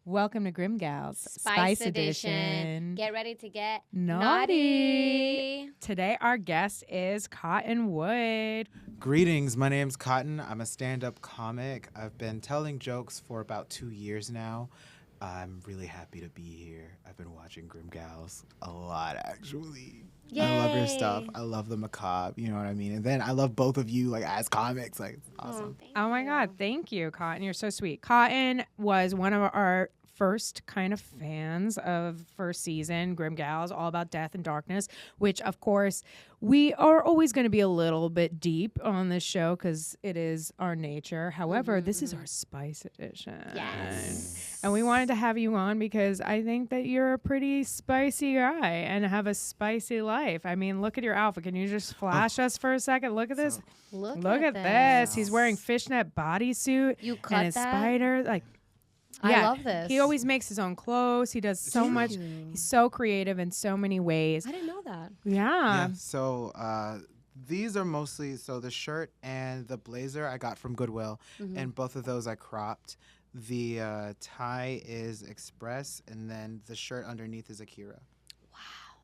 Welcome to Grimm Gals, Spice Edition. Get ready to get naughty. Today our guest is Cottonwood. Greetings, my name's Cotton. I'm a stand-up comic. I've been telling jokes for about 2 years now. I'm really happy to be here. I've been watching Grimm Gals a lot, actually. Yay. I love your stuff. I love the macabre, you know what I mean? And then I love both of you, like, as comics. Like, it's awesome. Oh my God, thank you, Cotton. You're so sweet. Cotton was one of our first kind of fans of first season, Grimm Gals, all about death and darkness, which of course we are always going to be a little bit deep on this show because it is our nature. However, this is our Spice Edition. Yes. And we wanted to have you on because I think that you're a pretty spicy guy and have a spicy life. I mean, look at your outfit. Can you just flash us for a second? Look at this. Look at this. He's wearing fishnet bodysuit. You cut and a that? spider. Like, I love this. He always makes his own clothes. He does so much. He's so creative in so many ways. I didn't know that. Yeah. So these are mostly, so the shirt and the blazer I got from Goodwill, and both of those I cropped. The tie is Express, and then the shirt underneath is Akira.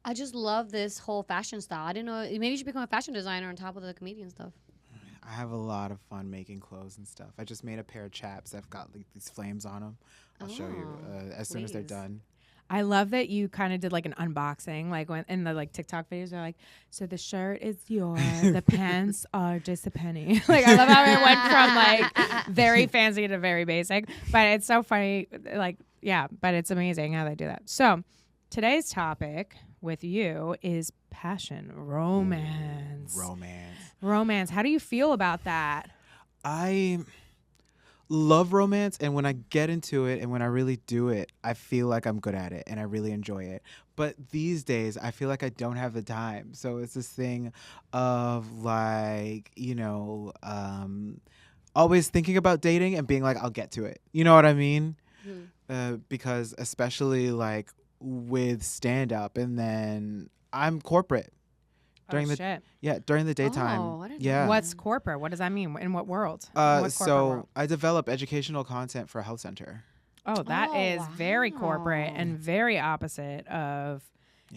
I just love this whole fashion style. I didn't know. Maybe you should become a fashion designer on top of the comedian stuff. I have a lot of fun making clothes and stuff. I just made a pair of chaps that've got like these flames on them. I'll show you as soon as they're please. done. I love that you kind of did like an unboxing, like when in the like TikTok videos are like, so the shirt is yours, the pants are just a penny. Like I love how it went from like very fancy to very basic, but it's so funny. Like, yeah, but it's amazing how they do that. So today's topic with you is passion, romance. Romance. How do you feel about that? I love romance, and when I get into it and when I really do it, I feel like I'm good at it and I really enjoy it. But these days, I feel like I don't have the time. So it's this thing of like, always thinking about dating and being like, I'll get to it. You know what I mean? Because especially like with stand-up, and then I'm corporate. During the daytime. Oh, I didn't yeah. What's corporate? What does that mean? In what world? So I develop educational content for a health center. Oh, that is very corporate wow. and very opposite of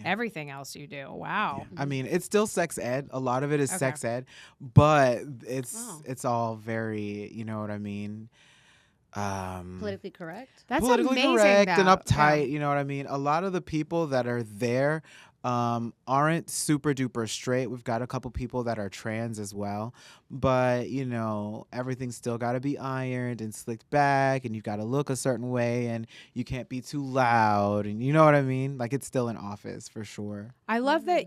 everything else you do. Wow. I mean, it's still sex ed. A lot of it is sex ed, but it's all very, you know what I mean? Politically correct. That's politically amazing, correct and though. uptight. Yeah. You know what I mean? A lot of the people that are there aren't super duper straight. We've got a couple people that are trans as well, but everything's still got to be ironed and slicked back, and you've got to look a certain way, and you can't be too loud, and you know what I mean? Like, it's still an office for sure. I love that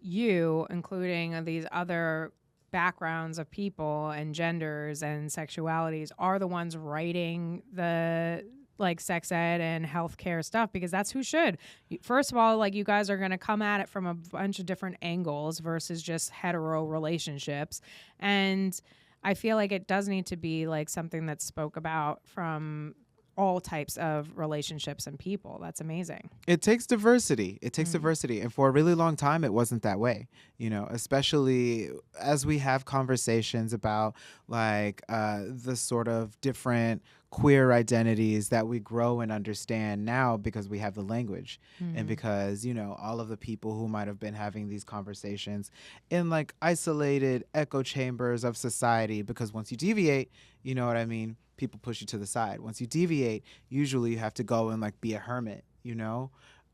you, including these other backgrounds of people and genders and sexualities, are the ones writing the like sex ed and healthcare stuff, because that's who should. First of all, like, you guys are going to come at it from a bunch of different angles versus just hetero relationships. And I feel like it does need to be like something that's spoke about from all types of relationships and people. That's amazing. It takes diversity. Diversity. And for a really long time, it wasn't that way, especially as we have conversations about like the sort of different queer identities that we grow and understand now because we have the language and because, all of the people who might have been having these conversations in like isolated echo chambers of society, because once you deviate, you know what I mean? People push you to the side. Once you deviate, usually you have to go and like be a hermit,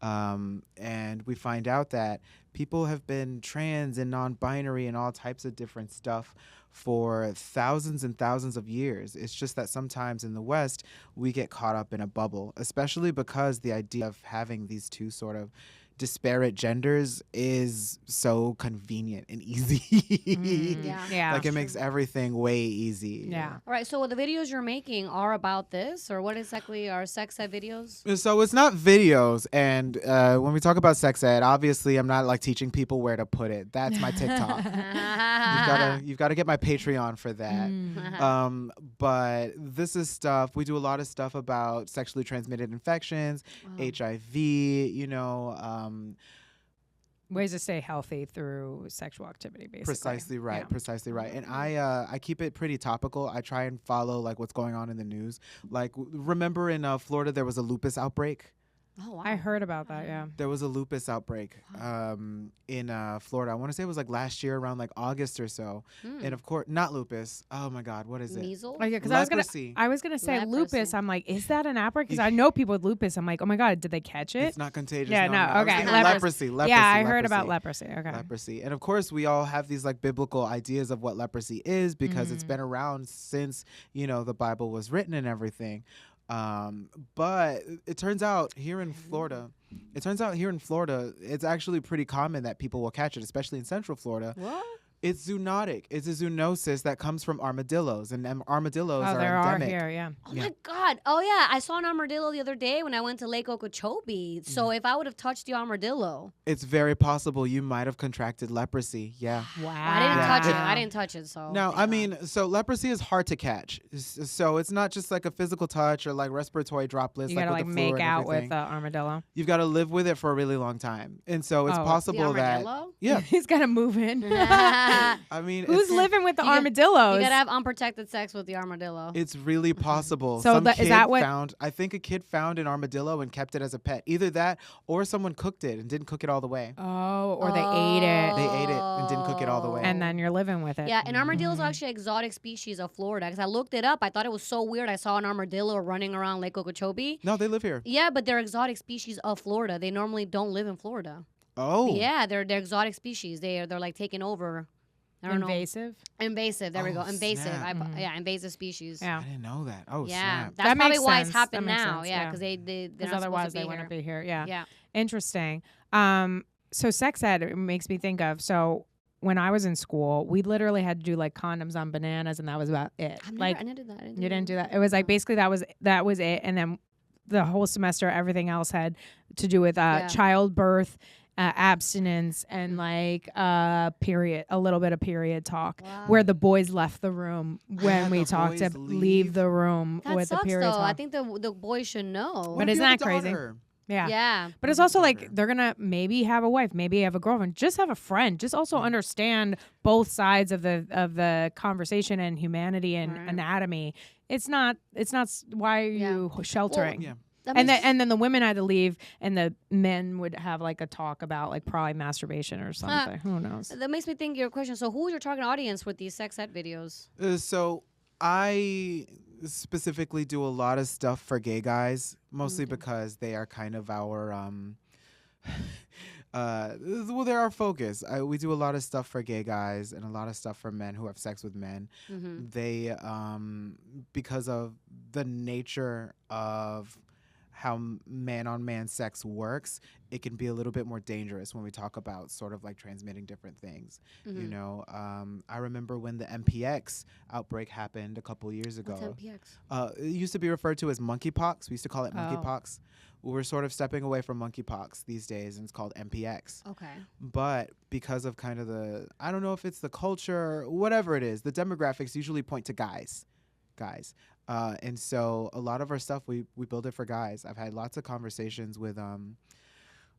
and we find out that people have been trans and non-binary and all types of different stuff for thousands and thousands of years. It's just that sometimes in the West, we get caught up in a bubble, especially because the idea of having these two sort of disparate genders is so convenient and easy. Yeah. Like, it makes everything way easy. Yeah. All right. So the videos you're making are about this, or what exactly are sex ed videos? So it's not videos, and when we talk about sex ed, obviously I'm not like teaching people where to put it. That's my TikTok. You've got to get my Patreon for that. But this is stuff, we do a lot of stuff about sexually transmitted infections, HIV, Ways to stay healthy through sexual activity, basically. Precisely right. Yeah. Precisely right. And I keep it pretty topical. I try and follow like what's going on in the news. Like remember in Florida there was a lupus outbreak. Oh wow. I heard about that. Yeah. There was a lupus outbreak in Florida. I want to say it was like last year around like August or so. And of course, not lupus. Oh my God, what is it? Measles. Because Leprosy. I was gonna say Leprosy. lupus. I'm like, is that an outbreak? Because I know people with lupus. I'm like, oh my God, did they catch it? It's not contagious. Yeah, no, I was okay. thinking Leprosy. leprosy. Yeah, I heard about leprosy. Okay. Leprosy. And of course, we all have these like biblical ideas of what leprosy is because it's been around since, the Bible was written and everything. But it turns out here in Florida, it's actually pretty common that people will catch it, especially in Central Florida. What? It's zoonotic. It's a zoonosis that comes from armadillos, and armadillos are there endemic. are here. Yeah. Oh my God. Oh yeah, I saw an armadillo the other day when I went to Lake Okeechobee. So if I would have touched the armadillo, It's very possible you might have contracted leprosy. Yeah. Wow. I didn't Yeah. touch it. Yeah. I didn't touch it. So No, thank I God. mean, so leprosy is hard to catch. So it's not just like a physical touch or like respiratory droplets. You like gotta with like the flu make and out everything. with the armadillo. You've got to live with it for a really long time, and so it's Oh. the possible that armadillo. yeah. He's gotta move in. I mean, Who's living with the You got- armadillos? You gotta have unprotected sex with the armadillo. It's really possible. So Some is kid that what- found? I think a kid found an armadillo and kept it as a pet. Either that, or someone cooked it and didn't cook it all the way. Oh, or they ate it. They ate it and didn't cook it all the way. And then you're living with it. Yeah, and armadillos are actually exotic species of Florida. Because I looked it up, I thought it was so weird. I saw an armadillo running around Lake Okeechobee. No, they live here. Yeah, but they're exotic species of Florida. They normally don't live in Florida. Oh, Yeah, they're exotic species. They're like taking over. I don't Invasive. know. Invasive. There we Oh, go. Invasive. snap. Yeah, invasive species. Yeah. I didn't know that. Oh, Yeah, snap. that's That probably makes why sense. it's That happened makes now. sense, Yeah, yeah. because they're Because not otherwise supposed they to be wouldn't here. be here. Yeah. Yeah. Interesting. So sex ed it makes me think of when I was in school, we literally had to do like condoms on bananas, and that was about it. I never did that. You didn't do that. It was like basically that was it, and then the whole semester, everything else had to do with childbirth, abstinence, and like a little bit of period talk, where the boys left the room when we the talked to boys leave leave? the room That with sucks, the period though. talk. I think the boys should know. What if isn't you have that a crazy? daughter? Yeah. Yeah. But it's also like they're gonna maybe have a wife, maybe have a girlfriend, just have a friend, just also understand both sides of the conversation and humanity and Right. anatomy. It's not why are you sheltering? Yeah. And then the women had to leave, and the men would have like a talk about like probably masturbation or something. Who knows? That makes me think your question. So who's your target audience with these sex ed videos? So I specifically do a lot of stuff for gay guys, mostly because they are kind of our they're our focus. We do a lot of stuff for gay guys and a lot of stuff for men who have sex with men. They because of the nature of how man-on-man sex works, it can be a little bit more dangerous when we talk about sort of like transmitting different things. You know, I remember when the MPX outbreak happened a couple years ago. What's MPX? It used to be referred to as monkeypox. We used to call it monkeypox. We're sort of stepping away from monkeypox these days, and it's called MPX. Okay. But because of kind of I don't know if it's the culture, whatever it is, the demographics usually point to guys. And so a lot of our stuff, we build it for guys. I've had lots of conversations with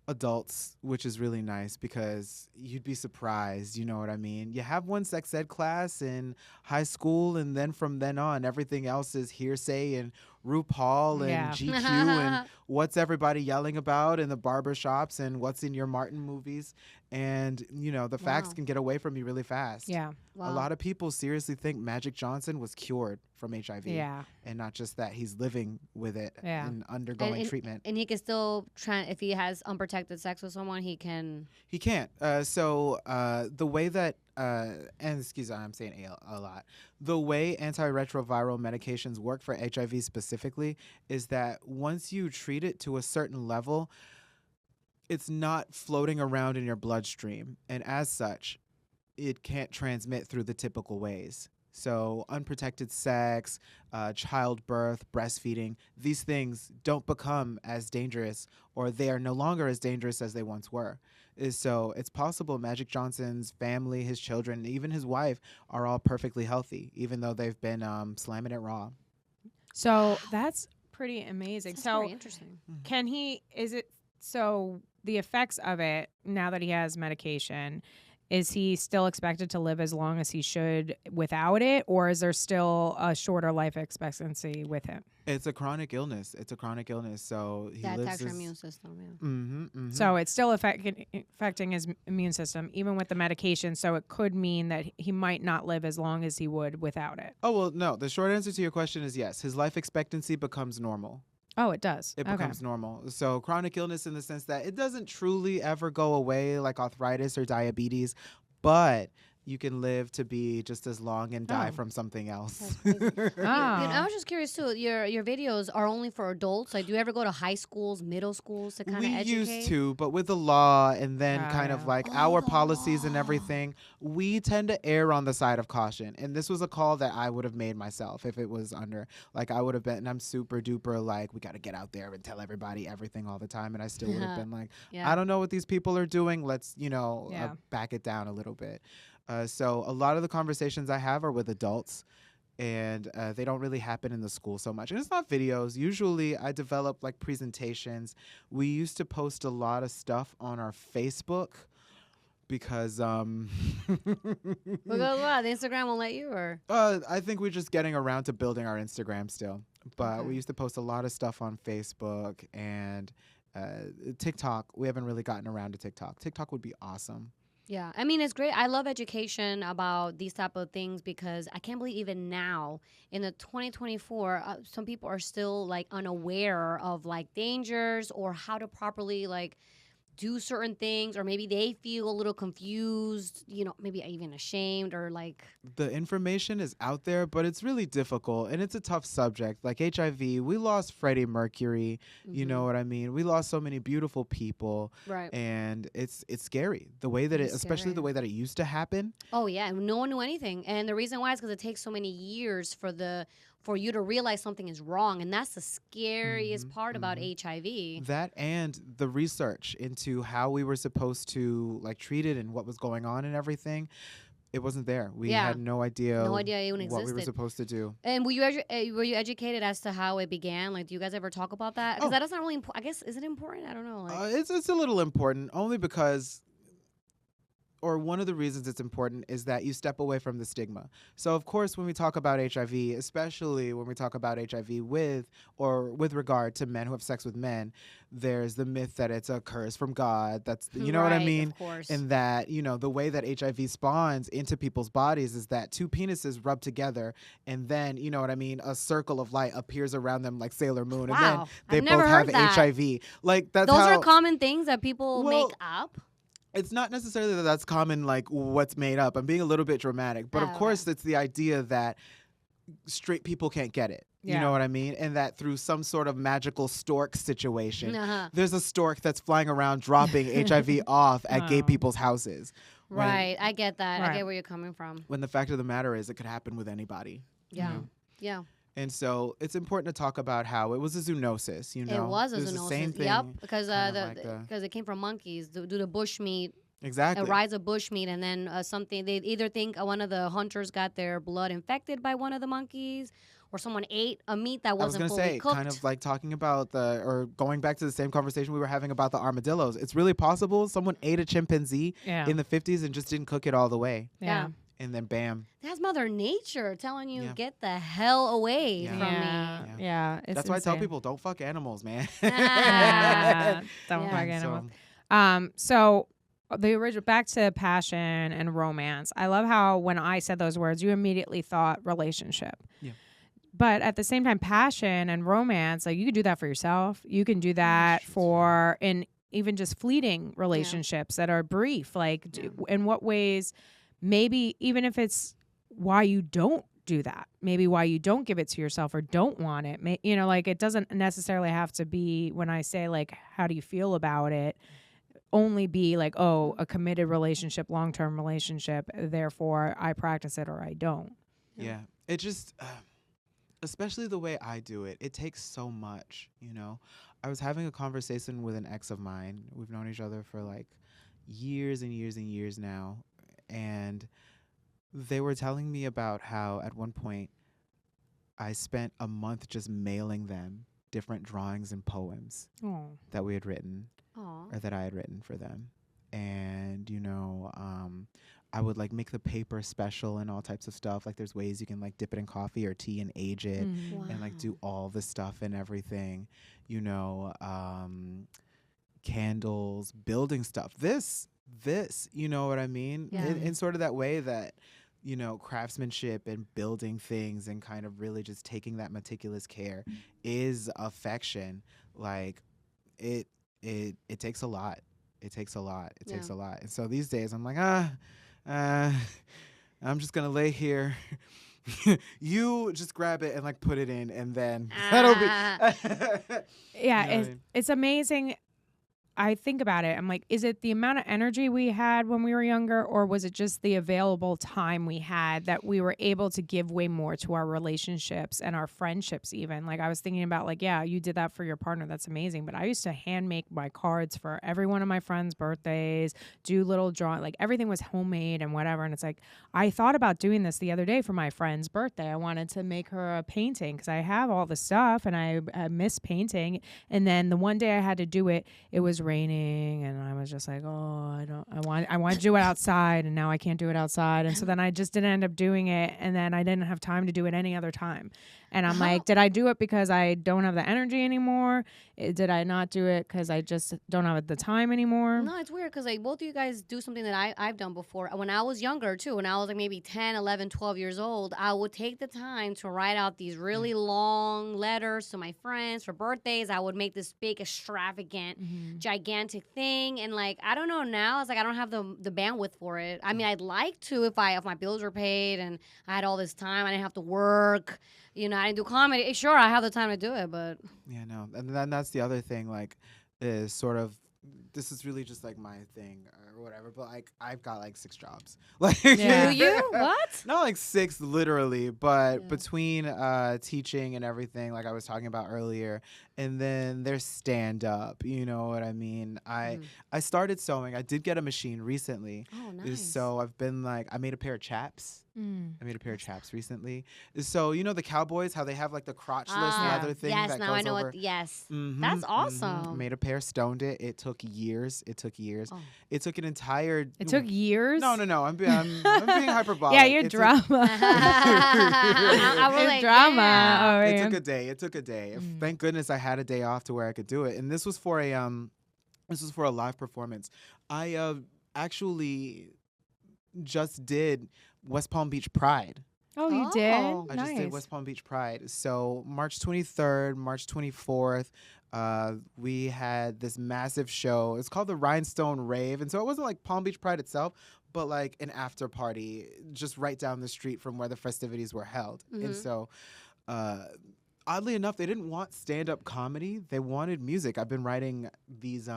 adults, which is really nice because you'd be surprised, you know what I mean? You have one sex ed class in high school, and then from then on, everything else is hearsay and RuPaul and GQ and what's everybody yelling about in the barber shops and what's in your Martin movies. And, you know, the facts can get away from you really fast. Yeah. A lot of people seriously think Magic Johnson was cured from HIV. Yeah. And not just that, he's living with it and undergoing treatment. And he can still if he has unprotected sex with someone, he can. He can't. So the way that, and excuse me, I'm saying a lot. The way antiretroviral medications work for HIV specifically is that once you treat it to a certain level, it's not floating around in your bloodstream. And as such, it can't transmit through the typical ways. So unprotected sex, childbirth, breastfeeding, these things don't become as dangerous, or they are no longer as dangerous as they once were. So it's possible Magic Johnson's family, his children, even his wife are all perfectly healthy, even though they've been slamming it raw. So that's pretty amazing. That's so very interesting. can he? Is it So the effects of it, now that he has medication, is he still expected to live as long as he should without it, or is there still a shorter life expectancy with him? It's a chronic illness. It's a chronic illness. So he That lives attacks your his. immune system. Yeah. Mm-hmm, mm-hmm. So it's still affecting his immune system, even with the medication. So it could mean that he might not live as long as he would without it. Oh, well, no. The short answer to your question is yes. His life expectancy becomes normal. Oh, it does. It Okay. becomes normal. So chronic illness in the sense that it doesn't truly ever go away like arthritis or diabetes, but you can live to be just as long and die Oh. from something else. That's crazy. I Oh. was just curious too. Your videos are only for adults. Like, do you ever go to high schools, middle schools to kind of We educate? used to, but with the law and then kind of Yeah. like Oh, our the policies and law. everything, we tend to err on the side of caution. And this was a call that I would have made myself if it was under. Like, I would have been, and I'm super duper like, we got to get out there and tell everybody everything all the time. And I still would have been like, Yeah. I don't know what these people are doing. Let's, Yeah. back it down a little bit. So a lot of the conversations I have are with adults. And they don't really happen in the school so much. And it's not videos. Usually I develop like presentations. We used to post a lot of stuff on our Facebook because Because what? The Instagram won't let you, or I think we're just getting around to building our Instagram still. But Okay. we used to post a lot of stuff on Facebook and TikTok. We haven't really gotten around to TikTok. TikTok would be awesome. yeah. I mean, it's great. I love education about these type of things because I can't believe even now in the 2024, some people are still like unaware of like dangers or how to properly like do certain things, or maybe they feel a little confused, maybe even ashamed or like. The information is out there, but it's really difficult and it's a tough subject. Like HIV, we lost Freddie Mercury, you know what I mean? We lost so many beautiful people, Right. and it's scary. The way that It's especially the scary. way that it used to happen. Oh yeah, and no one knew anything, and the reason why is because it takes so many years for you to realize something is wrong, and that's the scariest part about HIV. That and the research into how we were supposed to like treat it and what was going on and everything, it wasn't there. We Yeah. had no idea, No idea it even what we were existed. supposed to do. And were you educated as to how it began? Like, do you guys ever talk about that? Because Oh. that is not really important. I guess, is it important? I don't know. Like, It's a little important only because, or one of the reasons it's important is that you step away from the stigma. So of course, when we talk about HIV, especially when we talk about HIV with regard to men who have sex with men, there's the myth that it's a curse from God. That's, you know what I right, mean? Of course. And that, the way that HIV spawns into people's bodies is that two penises rub together and then, you know what I mean, a circle of light appears around them like Sailor Moon. And then Wow, they I've both never have heard that. HIV. Like that's Those how are common things that people Well, make up. it's not necessarily that that's common, like what's made up. I'm being a little bit dramatic, but Oh, of okay. course it's the idea that straight people can't get it. You Yeah. know what I mean? And that through some sort of magical stork situation, Uh-huh. there's a stork that's flying around dropping HIV off at gay Wow. people's houses. When- Right, I get that. I Right. get where you're coming from. When the fact of the matter is, it could happen with anybody. Yeah, know? yeah. And so it's important to talk about how it was a zoonosis. It was a There's the same zoonosis. thing, Yep, because kind of like because it came from monkeys due to bushmeat. Exactly. A rise of bushmeat, and then something they either think one of the hunters got their blood infected by one of the monkeys, or someone ate a meat that I was wasn't going to fully say, cooked. kind of like talking about or going back to the same conversation we were having about the armadillos. It's really possible someone ate a chimpanzee Yeah. in the 50s and just didn't cook it all the way. Yeah. And then bam. That's Mother Nature telling you, Yeah. get the hell away Yeah. from Yeah. me. Yeah. It's That's why I tell insane. people, don't fuck animals, man. Ah, don't Yeah. fuck And animals. So the original, back to passion and romance. I love how when I said those words, you immediately thought relationship. Yeah. But at the same time, passion and romance, like you can do that for yourself. You can do that for even just fleeting relationships that are brief. Like, in what ways? Maybe even if it's why you don't do that, maybe why you don't give it to yourself or don't want it. Like it doesn't necessarily have to be, when I say like, how do you feel about it? Only be like, oh, a committed relationship, long-term relationship, therefore I practice it or I don't. Yeah. It just, especially the way I do it, it takes so much, I was having a conversation with an ex of mine. We've known each other for like years and years and years now. And they were telling me about how at one point I spent a month just mailing them different drawings and poems Oh. that we had written Aw. or that I had written for them. And, I would like make the paper special and all types of stuff. Like there's ways you can like dip it in coffee or tea and age it Mm. and like do all the stuff and everything, candles, building stuff. This, you know what I mean? Yeah. In sort of that way that, craftsmanship and building things and kind of really just taking that meticulous care is affection. Like it takes a lot. It takes a lot. It takes a lot. And so these days I'm like, I'm just going to lay here. You just grab it and like put it in and then that'll be. Yeah, it's amazing. I think about it. I'm like, is it the amount of energy we had when we were younger, or was it just the available time we had that we were able to give way more to our relationships and our friendships even? Like I was thinking about like, yeah, you did that for your partner. That's amazing. But I used to hand make my cards for every one of my friends' birthdays, do little drawing, like everything was homemade and whatever. And it's like, I thought about doing this the other day for my friend's birthday. I wanted to make her a painting because I have all the stuff and I miss painting. And then the one day I had to do it, it was raining and I was just like, I want to do it outside and now I can't do it outside. And so then I just didn't end up doing it. And then I didn't have time to do it any other time. And I'm like, did I do it because I don't have the energy anymore? Did I not do it because I just don't have the time anymore? No, it's weird because like both of you guys do something that I've done before. When I was younger too, when I was like maybe 10, 11, 12 years old, I would take the time to write out these really long letters to my friends for birthdays. I would make this big, extravagant, gigantic thing. And like, I don't know now, it's like I don't have the bandwidth for it. I mean, I'd like to if my bills were paid and I had all this time, I didn't have to work. I didn't do comedy. Sure, I have the time to do it, but Yeah, no. And then that's the other thing, like, is sort of, this is really just like my thing or whatever, but like, I've got like 6 jobs. Like, Yeah. do you? What? Not like 6 literally, but between teaching and everything, like I was talking about earlier, and then there's stand up. You know what I mean? I started sewing. I did get a machine recently. Oh, nice. So I've been like, I made a pair of chaps. I made a pair of chaps recently. So the cowboys, how they have like the crotchless leather thing yes, that now goes I know over. That's awesome. Made a pair, stoned it. It took years. Oh. It took an entire. It took years? No. I'm being hyperbolic. Yeah, you're drama. I was It's like, drama. yeah. Oh, It yeah. took a day. Thank goodness I had a day off to where I could do it. And this was for a live performance. I actually just did West Palm Beach Pride. Oh, you did? Oh. I Nice. just did West Palm Beach Pride. So March 23rd, March 24th, we had this massive show. It's called the Rhinestone Rave. And so it wasn't like Palm Beach Pride itself, but like an after party just right down the street from where the festivities were held. And so oddly enough, they didn't want stand-up comedy. They wanted music. I've been writing these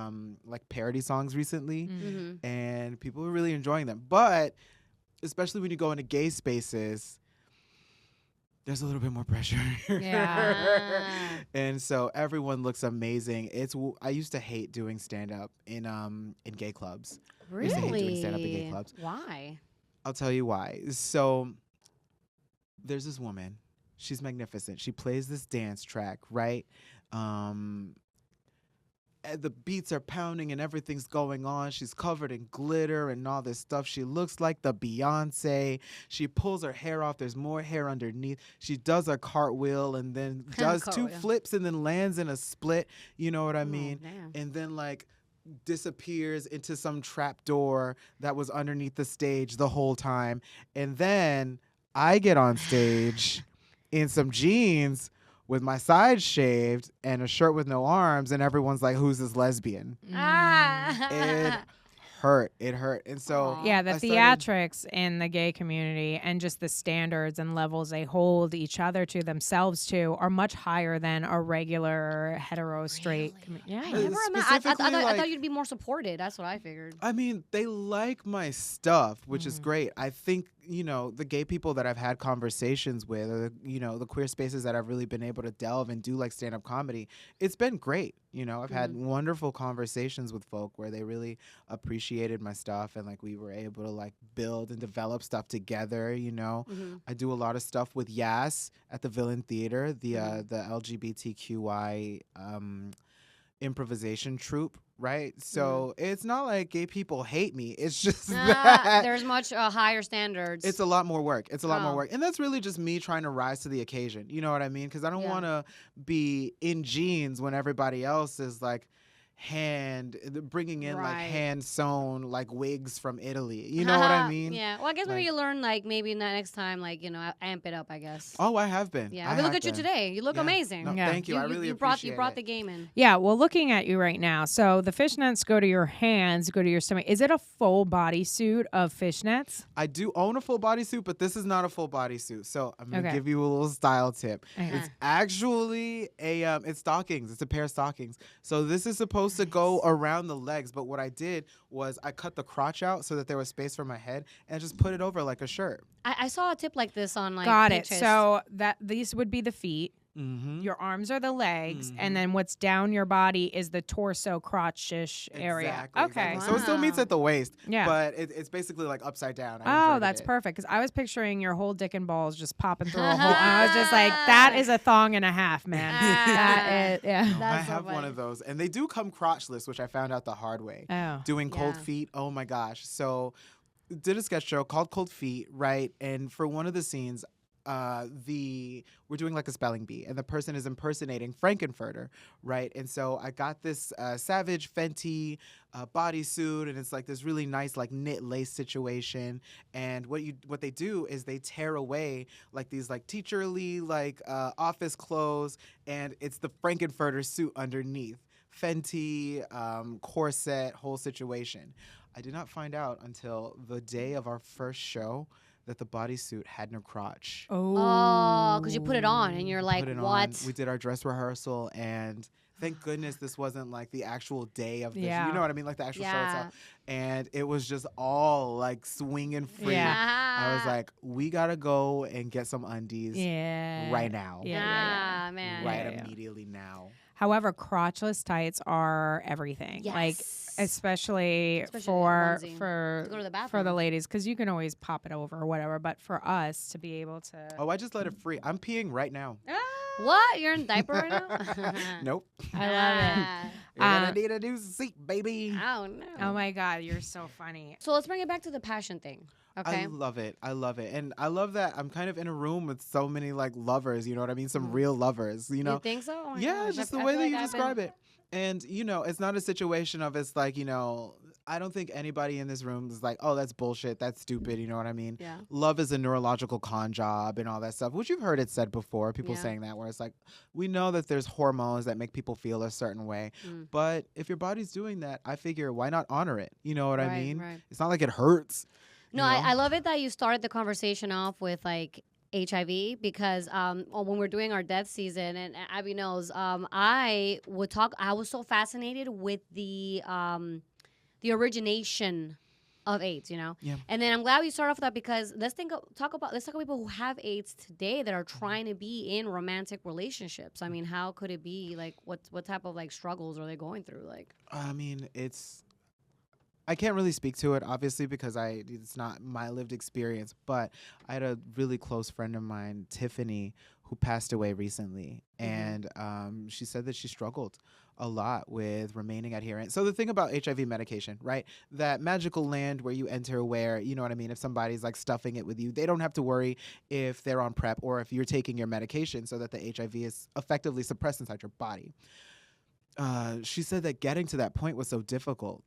like parody songs recently, and people were really enjoying them. But especially when you go into gay spaces, there's a little bit more pressure. Yeah. And so everyone looks amazing. I used to hate doing stand-up in gay clubs. I used to hate doing stand-up in gay Really? clubs. Why? I'll tell you why. So there's this woman. She's magnificent. She plays this dance track, right? The beats are pounding and everything's going on. She's covered in glitter and all this stuff. She looks like the Beyonce. She pulls her hair off. There's more hair underneath. She does a cartwheel and then does 2 Cartwheel. flips and then lands in a split. You know what I mean? damn. And then like disappears into some trap door that was underneath the stage the whole time. And then I get on stage in some jeans with my sides shaved and a shirt with no arms, and everyone's like, who's this lesbian? It hurt. And so Aw. Yeah, the I started- theatrics in the gay community and just the standards and levels they hold each other to, themselves to, are much higher than a regular hetero straight. Yeah. I never ima- I Specifically, thought like- you'd be more supported. That's what I figured. I mean, they like my stuff, which is great. I think, the gay people that I've had conversations with, or the queer spaces that I've really been able to delve and do like stand-up comedy, it's been great. I've had wonderful conversations with folk where they really appreciated my stuff, and like we were able to like build and develop stuff together. I do a lot of stuff with Yas at the Villain Theater, the LGBTQI improvisation troupe, right? So it's not like gay people hate me. It's just that there's much higher standards. it's a lot more work. It's a lot more work. And that's really just me trying to rise to the occasion. You know what I mean? Because I don't want to be in jeans when everybody else is like bringing in like hand sewn like wigs from Italy. You know what I mean? Yeah. Well, I guess maybe you learn like maybe next time like amp it up. I guess. Oh, I have been. Yeah. Look at you today. You look amazing. No, thank you. I really appreciate you brought the game in. Yeah. Well, looking at you right now, so the fishnets go to your hands, go to your stomach. Is it a full bodysuit of fishnets? I do own a full bodysuit, but this is not a full bodysuit. So I'm gonna give you a little style tip. It's actually it's stockings. It's a pair of stockings. So this is supposed to go around the legs, but what I did was I cut the crotch out so that there was space for my head, and I just put it over like a shirt. I saw a tip like this on like Got Pinterest. it. So these would be the feet. Mm-hmm. Your arms are the legs, and then what's down your body is the torso, crotch-ish area. Exactly, Okay. Exactly. So it still meets at the waist, Yeah. but it's basically like upside down. Oh, that's perfect, because I was picturing your whole dick and balls just popping through a hole. And I was just like, that is a thong and a half, man. That is, yeah. No, I have one of those, and they do come crotchless, which I found out the hard way. Oh. Doing cold feet, oh my gosh. So did a sketch show called Cold Feet, right? And for one of the scenes, we're doing like a spelling bee, and the person is impersonating Frankenfurter, right? And so I got this Savage Fenty bodysuit, and it's like this really nice like knit lace situation. And what they do is they tear away like these like teacherly like office clothes, and it's the Frankenfurter suit underneath. Fenty, corset, whole situation. I did not find out until the day of our first show that the bodysuit had no crotch. Oh, because you put it on and you're like, what? We did our dress rehearsal, and thank goodness this wasn't like the actual day of the Yeah. you know what I mean, like the actual show itself. And it was just all like swinging free. Yeah. I was like, we gotta go and get some undies right now. Man. Immediately now. However, crotchless tights are everything. Yes. Like especially a for onesie. for To go to the for the bathroom. ladies, because you can always pop it over or whatever. But for us to be able to, Oh, I just let it free. I'm peeing right now. What? You're in a diaper right now? Nope. I love it. You're gonna need a new seat, baby. Oh, no. Oh my God, you're so funny. So let's bring it back to the passion thing. Okay. I love it. And I love that I'm kind of in a room with so many like lovers, you know what I mean? Some real lovers, You think so? Oh my Yeah, gosh. just I the way feel that like you I've describe been- it. And, it's not a situation of it's like, I don't think anybody in this room is like, oh, that's bullshit. That's stupid. You know what I mean? Yeah. Love is a neurological con job and all that stuff, which you've heard it said before. People Yeah. saying that, where it's like, we know that there's hormones that make people feel a certain way. But if your body's doing that, I figure, why not honor it? You know what I mean? Right. It's not like it hurts. No, you know? I love it that you started the conversation off with like HIV, because when we're doing our death season, and Abby knows, I was so fascinated with the origination of AIDS, Yeah. And then I'm glad we started off with that, because let's talk about people who have AIDS today that are trying to be in romantic relationships. I mean, how could it be? Like, what type of like struggles are they going through? Like, I mean, I can't really speak to it, obviously, because it's not my lived experience. But I had a really close friend of mine, Tiffany, who passed away recently. And she said that she struggled a lot with remaining adherent. So the thing about HIV medication, right? That magical land where you enter where, you know what I mean, if somebody's like stuffing it with you, they don't have to worry if they're on PrEP or if you're taking your medication, so that the HIV is effectively suppressed inside your body. She said that getting to that point was so difficult,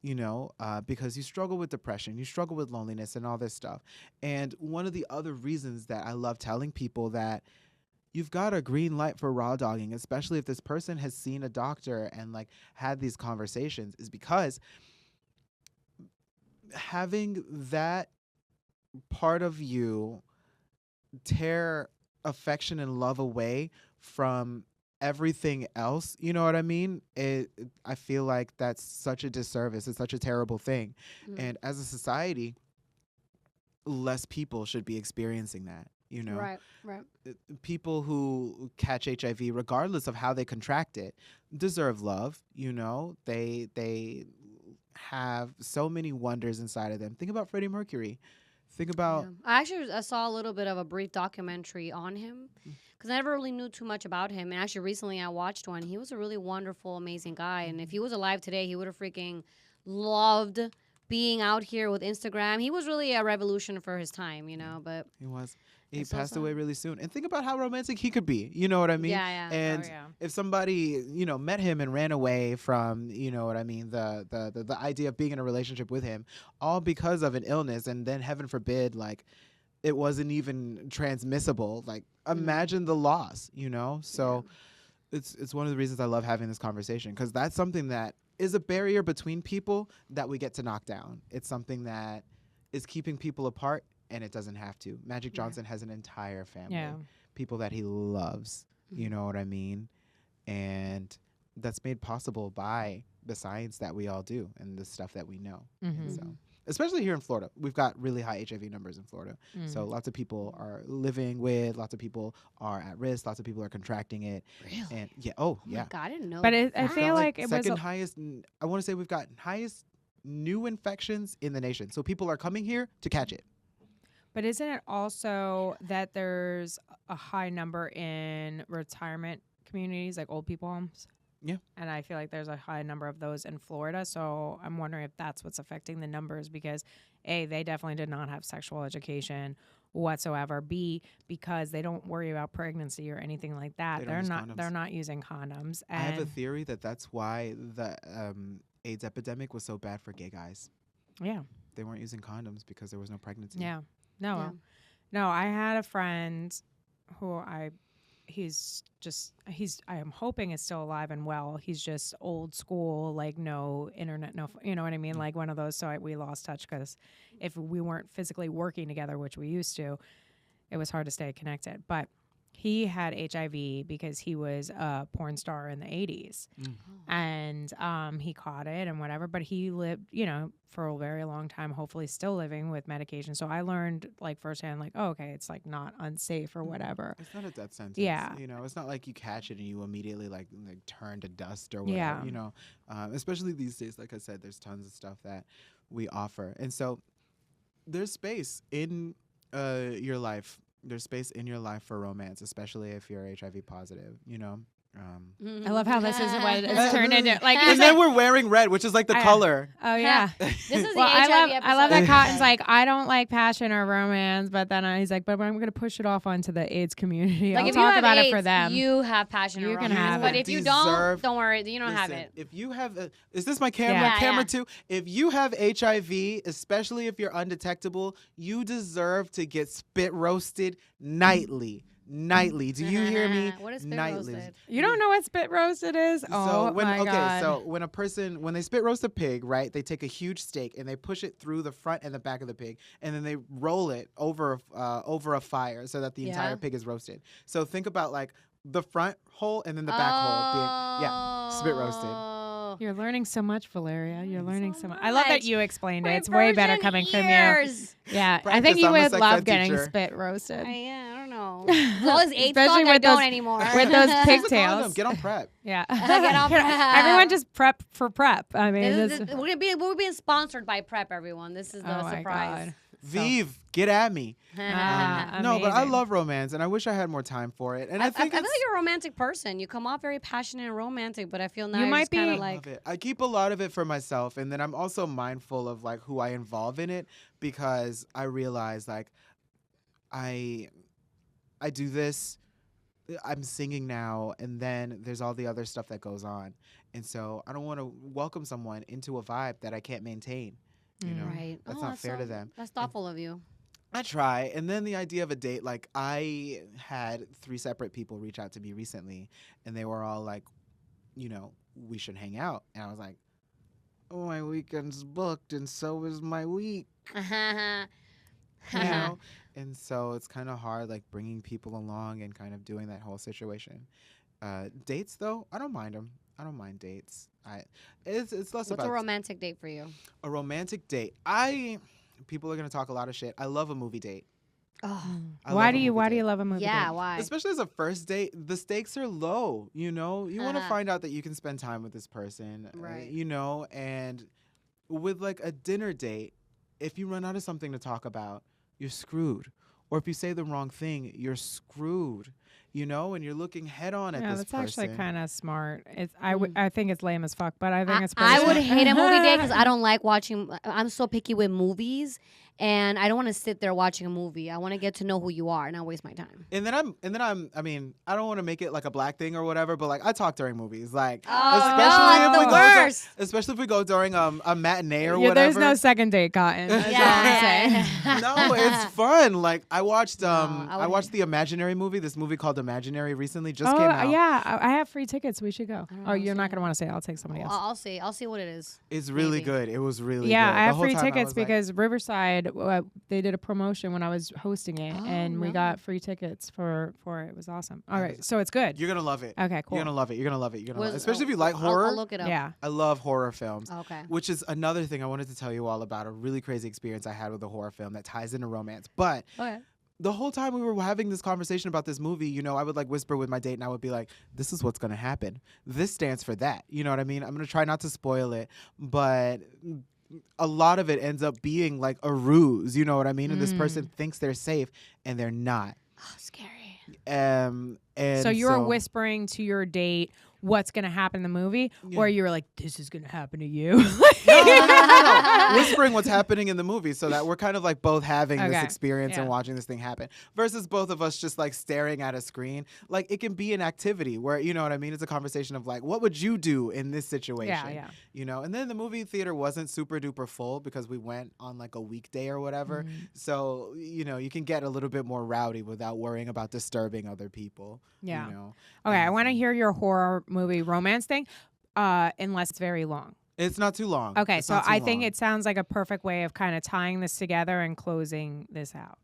because you struggle with depression, you struggle with loneliness and all this stuff. And one of the other reasons that I love telling people that you've got a green light for raw dogging, especially if this person has seen a doctor and like had these conversations, is because having that part of you tear affection and love away from everything else, you know what I mean? I feel like that's such a disservice. It's such a terrible thing. And as a society, less people should be experiencing that. You know, Right. people who catch HIV, regardless of how they contract it, deserve love. You know, they have so many wonders inside of them. Think about Freddie Mercury. Think about I saw a little bit of a brief documentary on him because I never really knew too much about him. And actually, recently I watched one. He was a really wonderful, amazing guy. And if he was alive today, he would have freaking loved being out here with Instagram. He was really a revolution for his time, you know. But he was. He it's so passed sad. away really soon. And think about how romantic he could be. You know what I mean? Yeah. And Oh, yeah. if somebody, you know, met him and ran away from, you know what I mean, the idea of being in a relationship with him, all because of an illness, and then heaven forbid, like, it wasn't even transmissible. Like, imagine the loss, you know? So it's one of the reasons I love having this conversation, because that's something that is a barrier between people that we get to knock down. It's something that is keeping people apart, and it doesn't have to. Magic Johnson has an entire family, people that he loves, you know what I mean? And that's made possible by the science that we all do and the stuff that we know. So, especially here in Florida, we've got really high HIV numbers in Florida. So lots of people are living with, lots of people are at risk, lots of people are contracting it. Really? And yeah, Oh my God, I didn't know. But that. I feel like it was second highest. I want to say we've got highest new infections in the nation. So people are coming here to catch it. But isn't it also that there's a high number in retirement communities, like old people homes? Yeah. And I feel like there's a high number of those in Florida. So I'm wondering if that's what's affecting the numbers, because A, they definitely did not have sexual education whatsoever. B, because they don't worry about pregnancy or anything like that. They're not using condoms. And I have a theory that that's why the AIDS epidemic was so bad for gay guys. Yeah. They weren't using condoms because there was no pregnancy. Yeah. No, I had a friend who I am hoping is still alive and well. He's just old school, like no internet, no, you know what I mean? Like one of those. So we lost touch because if we weren't physically working together, which we used to, it was hard to stay connected. But he had HIV because he was a porn star in the 80s. And he caught it and whatever. But he lived, you know, for a very long time, hopefully still living with medication. So I learned like firsthand, like, oh, okay, it's like not unsafe or whatever. It's not a death sentence. Yeah. You know, it's not like you catch it and you immediately like turn to dust or whatever, you know. Especially these days, like I said, there's tons of stuff that we offer. And so there's space in your life. There's space in your life for romance, especially if you're HIV positive, you know. I love how this is what it's turned into. Like, and then we're wearing red, which is like the color. Oh yeah. This is Well, the HIV episode. I love that Cotton's like, I don't like passion or romance, but then he's like, but I'm going to push it off onto the AIDS community. Like I'll if you talk have about AIDS, it for them. you have passion You or can romance. have But it. if you don't worry, you don't have Listen, it. If you have, is this my camera? Yeah. Camera 2. If you have HIV, especially if you're undetectable, you deserve to get spit roasted nightly. Nightly. Do you hear me? What is spit nightly. roasted? You don't know what spit roasted is? Oh my God. So when they spit roast a pig, right, they take a huge steak and they push it through the front and the back of the pig, and then they roll it over a fire so that the entire pig is roasted. So think about like the front hole and then the back hole being spit roasted. You're learning so much, Valeria. You're learning so much. I much. love that you explained it. My It's way better virgin coming from you. ears. Yeah, I Practice, think you I'm a would sex love ed getting teacher. spit roasted. I don't know. Well, it's AIDS Especially talk, I with don't those- anymore. with those Use a pigtails. condom. Get on PrEP. Yeah. Get on PrEP. Everyone just prep for prep. I mean, We're being sponsored by PrEP, everyone. This is the oh my surprise. God. Vive, get at me. No, but I Amazing. love romance, and I wish I had more time for it. And I think feel like you're a romantic person. You come off very passionate and romantic, but I feel now You you're might just kind be- of I like. love it. I keep a lot of it for myself, and then I'm also mindful of like who I involve in it, because I realize like I do this. I'm singing now, and then there's all the other stuff that goes on, and so I don't want to welcome someone into a vibe that I can't maintain. You know, Right. that's not fair to them. That's thoughtful of you. I try. And then the idea of a date, like I had 3 separate people reach out to me recently, and they were all like, you know, we should hang out. And I was like, oh, my weekend's booked, and so is my week. You know? And so it's kind of hard, like bringing people along and kind of doing that whole situation. Dates, though, I don't mind them. I don't mind dates. It's less What's about a romantic date for you? a romantic date. people are gonna talk a lot of shit. I love a movie date. Oh, I Why love do a you movie Why do date. you love a movie? yeah. date? Why? Especially as a first date, the stakes are low. You know, you want to find out that you can spend time with this person, Right. you know, and with like a dinner date, if you run out of something to talk about, you're screwed. Or if you say the wrong thing, you're screwed. You know, and you're looking head on at Yeah, this that's person. actually kind of smart. Mm. I think it's lame as fuck, but I think it's. I pretty would smart. hate a movie date because I don't like watching. I'm so picky with movies, and I don't want to sit there watching a movie. I want to get to know who you are and not waste my time. And then I mean, I don't want to make it like a black thing or whatever, but like I talk during movies, like Oh, no, the worst. especially if we go during a matinee or Yeah, whatever. there's no second date, Cotton. That's all I'm saying. No, it's fun. Like I watched I I watched the Imaginary movie, this movie called Imaginary recently, just came out. Yeah, I have free tickets. We should go. I don't Oh, know, you're not see. gonna want to say it. I'll take somebody else. I'll see. I'll see what it is. It's really Maybe. good. It was really Yeah, good. I The have whole free time I tickets was like, because Riverside, they did a promotion when I was hosting it, Oh, and we no. got free tickets for it. It was awesome. All That right, was- so it's good. you're gonna love it. Okay, cool. You're gonna love it. You're gonna love it. You're gonna love it. Was- Especially if you like horror. I'll look it up. Yeah. I love horror films. Okay. Which is another thing I wanted to tell you all about, a really crazy experience I had with a horror film that ties into romance. But Okay. the whole time we were having this conversation about this movie, you know, I would like whisper with my date and I would be like, this is what's going to happen. This stands for that. You know what I mean? I'm going to try not to spoil it, but a lot of it ends up being like a ruse. You know what I mean? And this person thinks they're safe and they're not. Oh, scary. And So you're whispering to your date what's gonna happen in the movie, or you're like, this is gonna happen to you. No. Whispering what's happening in the movie so that we're kind of like both having this Okay. experience and Yeah. watching this thing happen versus both of us just like staring at a screen. Like it can be an activity where, you know what I mean? It's a conversation of like, what would you do in this situation? Yeah. You know, and then the movie theater wasn't super duper full because we went on like a weekday or whatever. So, you know, you can get a little bit more rowdy without worrying about disturbing other people. Yeah. You know? Okay, I And want to so- hear your horror movie romance thing, unless it's very long. It's not too long. Okay, It's so not too I think long. it sounds like a perfect way of kind of tying this together and closing this out.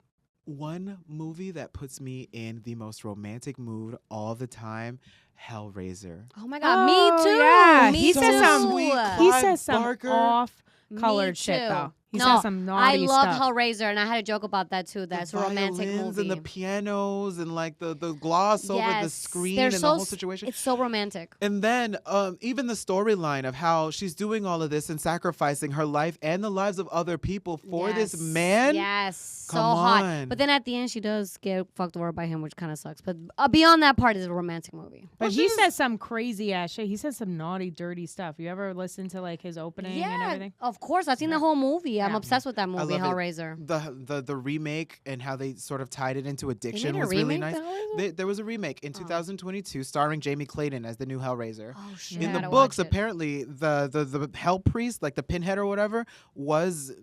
One movie that puts me in the most romantic mood all the time, Hellraiser. Oh my God, me too. Yeah, Me he too. says some sweet. he Clive says some Barker. off-colored Me shit too. though. He No, says some naughty I love stuff. Hellraiser, and I had a joke about that too. That's a The romantic violins movie. and the pianos and like the gloss over the Yes, screen they're and so the whole s- situation. It's so romantic. And then even the storyline of how she's doing all of this and sacrificing her life and the lives of other people for this Yes, man. Yes, so Come hot. on. But then at the end, she does get fucked over by him, which kind of sucks. But beyond that part is a romantic movie. But he says some crazy ass shit. He says some naughty, dirty stuff. You ever listen to like his opening and everything? of course. I've seen the whole movie. I'm Yeah. obsessed with that movie, love it. Hellraiser. The remake and how they sort of tied it into addiction a was really remake, nice. the Hellraiser? There was a remake in 2022 starring Jamie Clayton as the new Hellraiser. Oh shit! In I the gotta books, watch it. apparently, the hell priest, like the pinhead or whatever, was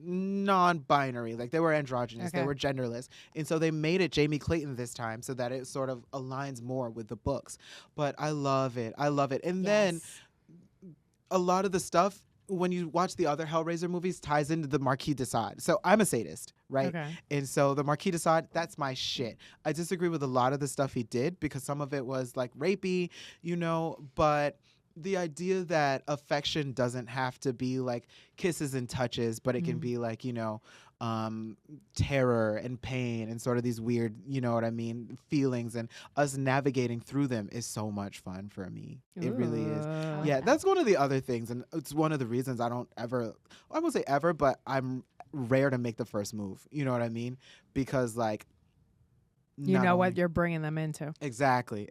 non-binary. Like they were androgynous, they Okay. were genderless, and so they made it Jamie Clayton this time so that it sort of aligns more with the books. But I love it. I love it. And then Yes. a lot of the stuff when you watch the other Hellraiser movies ties into the Marquis de Sade. So I'm a sadist, right? Okay. And so the Marquis de Sade, that's my shit. I disagree with a lot of the stuff he did because some of it was like rapey, you know, but the idea that affection doesn't have to be like kisses and touches, but it can be like, you know, terror and pain and sort of these weird, you know what I mean, feelings, and us navigating through them is so much fun for me. It really is. Yeah, that's one of the other things, and it's one of the reasons I don't ever, I won't say ever, but I'm rare to make the first move. You know what I mean? Because like, You not know what only- you're bringing them into. Exactly.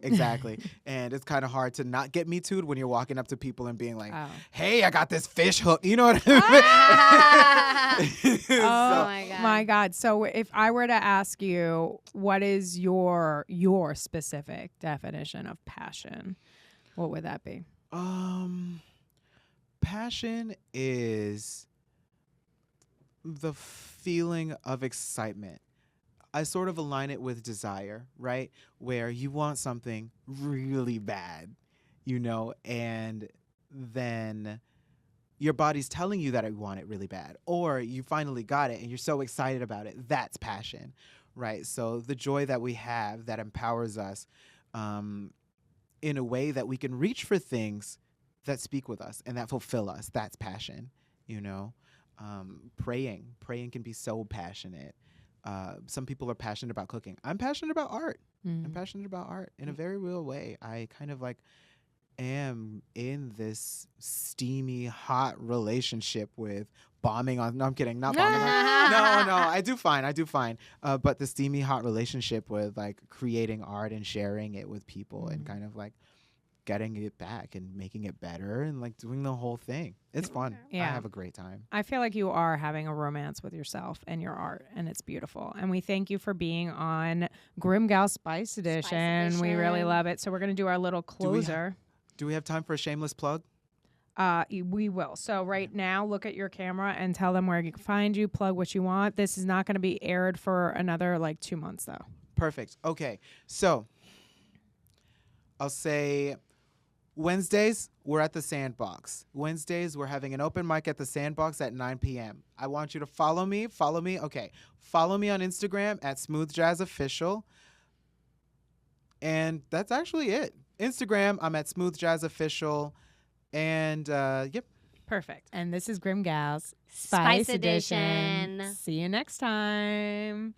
And it's kind of hard to not get me too'd when you're walking up to people and being like, Oh. hey, I got this fish hook. You know what I mean? Oh my God. my God. So if I were to ask you, what is your specific definition of passion? What would that be? Passion is the feeling of excitement. I sort of align it with desire, right? Where you want something really bad, you know, and then your body's telling you that you want it really bad, or you finally got it and you're so excited about it. That's passion, right? So the joy that we have that empowers us in a way that we can reach for things that speak with us and that fulfill us. That's passion, you know? Praying. Praying can be so passionate. Some people are passionate about cooking. I'm passionate about art. I'm passionate about art in a very real way. I kind of like am in this steamy, hot relationship with bombing on. No, I'm kidding. Not bombing on. No, I do fine. But the steamy, hot relationship with like creating art and sharing it with people and kind of like getting it back and making it better and like doing the whole thing. It's fun. Yeah. I have a great time. I feel like you are having a romance with yourself and your art, and it's beautiful. And we thank you for being on GRIMM GALS Spice Edition. We really love it. So we're going to do our little closer. Do we have time for a shameless plug? We will. So right now, look at your camera and tell them where you can find you, plug what you want. This is not going to be aired for another like 2 months, though. Perfect. Okay. So I'll say Wednesdays, we're at the Sandbox. Wednesdays, we're having an open mic at the Sandbox at 9 p.m. I want you to follow me. Okay. Follow me on Instagram at SmoothJazzOfficial. And that's actually it. Instagram, I'm at SmoothJazzOfficial. And, yep. Perfect. And this is GRIMM GALS Spice Edition. See you next time.